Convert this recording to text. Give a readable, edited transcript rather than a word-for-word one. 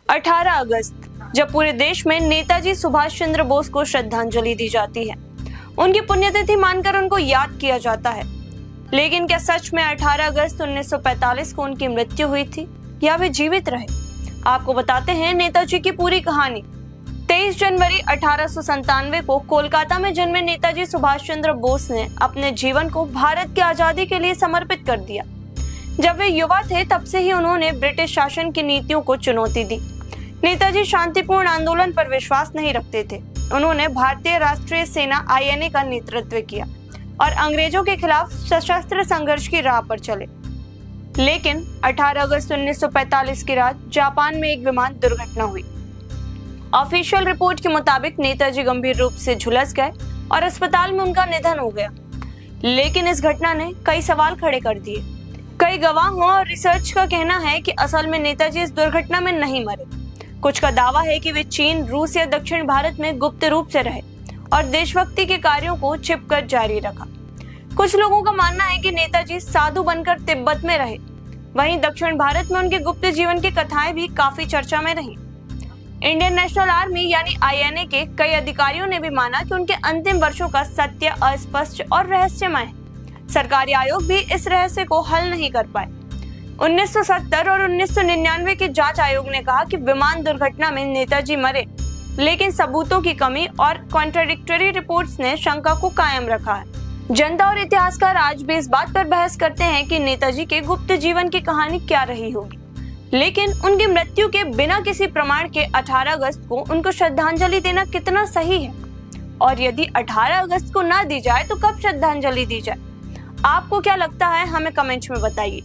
18 अगस्त, जब पूरे देश में नेताजी सुभाष चंद्र बोस को श्रद्धांजलि दी जाती है, उनकी पुण्यतिथि मानकर उनको याद किया जाता है। लेकिन क्या सच में 18 अगस्त 1945 को उनकी मृत्यु हुई थी या वे जीवित रहे? आपको बताते हैं नेताजी की पूरी कहानी। 23 जनवरी 1897 को कोलकाता में जन्मे नेताजी सुभाष चंद्र बोस ने अपने जीवन को भारत की आजादी के लिए समर्पित कर दिया। जब वे युवा थे तब से ही उन्होंने ब्रिटिश शासन की नीतियों को चुनौती दी। नेताजी शांतिपूर्ण आंदोलन पर विश्वास नहीं रखते थे। उन्होंने भारतीय राष्ट्रीय सेना INA का नेतृत्व किया और अंग्रेजों के खिलाफ सशस्त्र संघर्ष की राह पर चले। लेकिन 18 अगस्त 1945 की रात जापान में एक विमान दुर्घटना हुई। ऑफिशियल रिपोर्ट के मुताबिक नेताजी गंभीर रूप से झुलस गए और अस्पताल में उनका निधन हो गया। लेकिन इस घटना ने कई सवाल खड़े कर दिए। कई गवाहों और रिसर्च का कहना है कि असल में नेताजी इस दुर्घटना में नहीं मरे। कुछ का दावा है कि वे चीन, रूस या दक्षिण भारत में गुप्त रूप से रहे और देशभक्ति के कार्यों को छिपकर जारी रखा। कुछ लोगों का मानना है कि नेताजी साधु बनकर तिब्बत में रहे। वहीं दक्षिण भारत में उनके गुप्त जीवन की कथाएं भी काफी चर्चा में रहीं। इंडियन नेशनल आर्मी यानी INA के कई अधिकारियों ने भी माना कि उनके अंतिम वर्षों का सत्य अस्पष्ट और रहस्यमय है। सरकारी आयोग भी इस रहस्य को हल नहीं कर पाए। 1970 और 1999 के जांच आयोग ने कहा कि विमान दुर्घटना में नेताजी मरे, लेकिन सबूतों की कमी और कॉन्ट्राडिक्टरी रिपोर्ट्स ने शंका को कायम रखा है। जनता और इतिहासकार आज भी इस बात पर बहस करते हैं कि नेताजी के गुप्त जीवन की कहानी क्या रही होगी। लेकिन उनकी मृत्यु के बिना किसी प्रमाण के 18 अगस्त को उनको श्रद्धांजलि देना कितना सही है? और यदि 18 अगस्त को ना दी जाए तो कब श्रद्धांजलि दी जाए? आपको क्या लगता है? हमें कमेंट्स में बताइए।